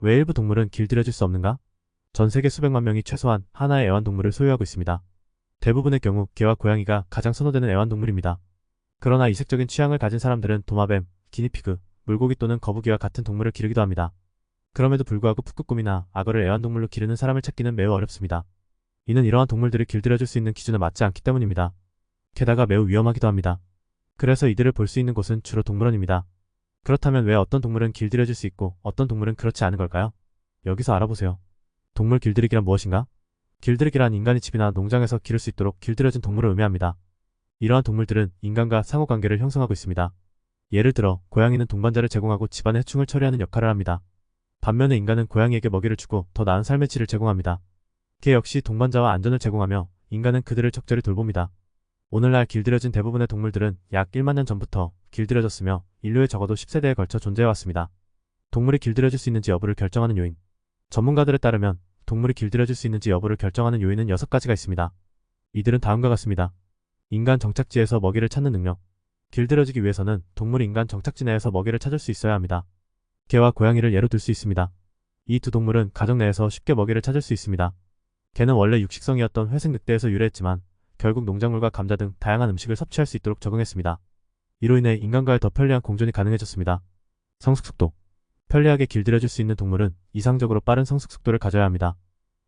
왜 일부 동물은 길들여질 수 없는가? 전 세계 수백만 명이 최소한 하나의 애완동물을 소유하고 있습니다. 대부분의 경우 개와 고양이가 가장 선호되는 애완동물입니다. 그러나 이색적인 취향을 가진 사람들은 도마뱀, 기니피그, 물고기 또는 거북이와 같은 동물을 기르기도 합니다. 그럼에도 불구하고 북극곰이나 악어를 애완동물로 기르는 사람을 찾기는 매우 어렵습니다. 이는 이러한 동물들을 길들여줄 수 있는 기준에 맞지 않기 때문입니다. 게다가 매우 위험하기도 합니다. 그래서 이들을 볼 수 있는 곳은 주로 동물원입니다. 그렇다면 왜 어떤 동물은 길들여질 수 있고 어떤 동물은 그렇지 않은 걸까요? 여기서 알아보세요. 동물 길들이기란 무엇인가? 길들이기란 인간이 집이나 농장에서 기를 수 있도록 길들여진 동물을 의미합니다. 이러한 동물들은 인간과 상호관계를 형성하고 있습니다. 예를 들어 고양이는 동반자를 제공하고 집안의 해충을 처리하는 역할을 합니다. 반면에 인간은 고양이에게 먹이를 주고 더 나은 삶의 질을 제공합니다. 개 역시 동반자와 안전을 제공하며 인간은 그들을 적절히 돌봅니다. 오늘날 길들여진 대부분의 동물들은 약 1만 년 전부터 길들여졌으며 인류의 적어도 10세대에 걸쳐 존재해왔습니다. 동물이 길들여질 수 있는지 여부를 결정하는 요인. 전문가들에 따르면 동물이 길들여질 수 있는지 여부를 결정하는 요인은 6가지가 있습니다. 이들은 다음과 같습니다. 인간 정착지에서 먹이를 찾는 능력. 길들여지기 위해서는 동물이 인간 정착지 내에서 먹이를 찾을 수 있어야 합니다. 개와 고양이를 예로 들 수 있습니다. 이 두 동물은 가정 내에서 쉽게 먹이를 찾을 수 있습니다. 개는 원래 육식성이었던 회색 늑대에서 유래했지만 결국 농작물과 감자 등 다양한 음식을 섭취할 수 있도록 적응했습니다. 이로 인해 인간과의 더 편리한 공존이 가능해졌습니다. 성숙속도. 편리하게 길들여질 수 있는 동물은 이상적으로 빠른 성숙속도를 가져야 합니다.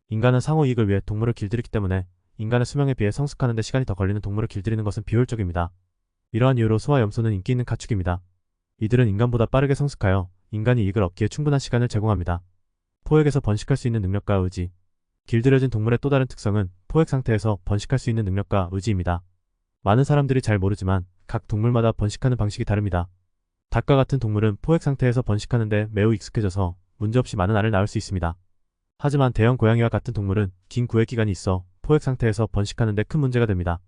인간은 상호 이익을 위해 동물을 길들이기 때문에 인간의 수명에 비해 성숙하는 데 시간이 더 걸리는 동물을 길들이는 것은 비효율적입니다. 이러한 이유로 소와 염소는 인기 있는 가축입니다. 이들은 인간보다 빠르게 성숙하여 인간이 이익을 얻기에 충분한 시간을 제공합니다. 포획에서 번식할 수 있는 능력과 의지. 길들여진 동물의 또 다른 특성은 포획 상태에서 번식할 수 있는 능력과 의지입니다. 많은 사람들이 잘 모르지만 각 동물마다 번식하는 방식이 다릅니다. 닭과 같은 동물은 포획 상태에서 번식하는데 매우 익숙해져서 문제없이 많은 알을 낳을 수 있습니다. 하지만 대형 고양이와 같은 동물은 긴 구획 기간이 있어 포획 상태에서 번식하는데 큰 문제가 됩니다.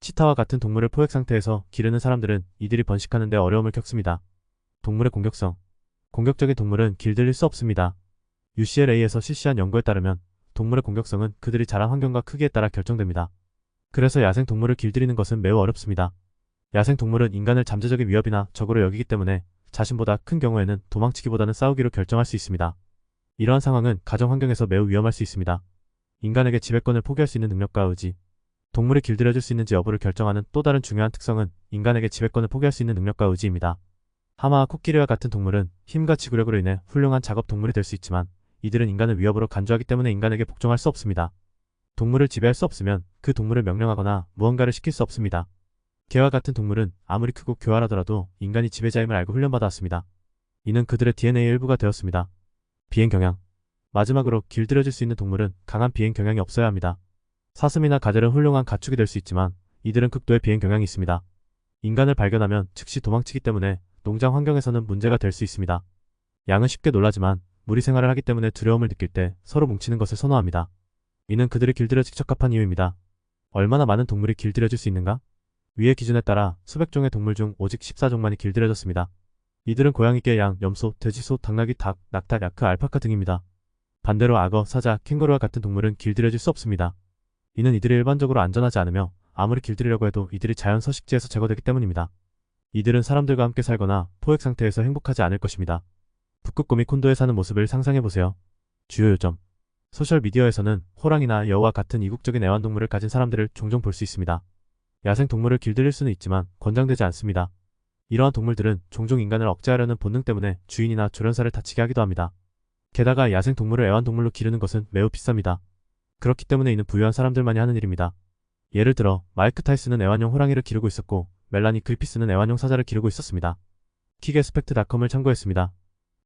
치타와 같은 동물을 포획 상태에서 기르는 사람들은 이들이 번식하는데 어려움을 겪습니다. 동물의 공격성. 공격적인 동물은 길들일 수 없습니다. UCLA에서 실시한 연구에 따르면 동물의 공격성은 그들이 자란 환경과 크기에 따라 결정됩니다. 그래서 야생 동물을 길들이는 것은 매우 어렵습니다. 야생 동물은 인간을 잠재적인 위협이나 적으로 여기기 때문에 자신보다 큰 경우에는 도망치기보다는 싸우기로 결정할 수 있습니다. 이러한 상황은 가정 환경에서 매우 위험할 수 있습니다. 인간에게 지배권을 포기할 수 있는 능력과 의지. 동물이 길들여질 수 있는지 여부를 결정하는 또 다른 중요한 특성은 인간에게 지배권을 포기할 수 있는 능력과 의지입니다. 하마와 코끼리와 같은 동물은 힘과 지구력으로 인해 훌륭한 작업 동물이 될 수 있지만 이들은 인간을 위협으로 간주하기 때문에 인간에게 복종할 수 없습니다. 동물을 지배할 수 없으면 그 동물을 명령하거나 무언가를 시킬 수 없습니다. 개와 같은 동물은 아무리 크고 교활하더라도 인간이 지배자임을 알고 훈련받았습니다. 이는 그들의 DNA의 일부가 되었습니다. 비행 경향. 마지막으로 길들여질 수 있는 동물은 강한 비행 경향이 없어야 합니다. 사슴이나 가젤은 훌륭한 가축이 될 수 있지만 이들은 극도의 비행 경향이 있습니다. 인간을 발견하면 즉시 도망치기 때문에 농장 환경에서는 문제가 될 수 있습니다. 양은 쉽게 놀라지만 무리 생활을 하기 때문에 두려움을 느낄 때 서로 뭉치는 것을 선호합니다. 이는 그들이 길들여지기 적합한 이유입니다. 얼마나 많은 동물이 길들여질 수 있는가? 위의 기준에 따라 수백 종의 동물 중 오직 14종만이 길들여졌습니다. 이들은 고양이, 개, 양, 염소, 돼지, 소, 당나귀, 닭, 낙타, 야크, 알파카 등입니다. 반대로 악어, 사자, 캥거루와 같은 동물은 길들여질 수 없습니다. 이는 이들이 일반적으로 안전하지 않으며 아무리 길들이려고 해도 이들이 자연 서식지에서 제거되기 때문입니다. 이들은 사람들과 함께 살거나 포획 상태에서 행복하지 않을 것입니다. 북극곰이 콘도에 사는 모습을 상상해보세요. 주요 요점. 소셜미디어에서는 호랑이나 여우와 같은 이국적인 애완동물을 가진 사람들을 종종 볼 수 있습니다. 야생 동물을 길들일 수는 있지만 권장되지 않습니다. 이러한 동물들은 종종 인간을 억제하려는 본능 때문에 주인이나 조련사를 다치게 하기도 합니다. 게다가 야생 동물을 애완동물로 기르는 것은 매우 비쌉니다. 그렇기 때문에 이는 부유한 사람들만이 하는 일입니다. 예를 들어 마이크 타이슨은 애완용 호랑이를 기르고 있었고 멜라니 그리피스는 애완용 사자를 기르고 있었습니다. 킥에스펙트닷컴을 참고했습니다.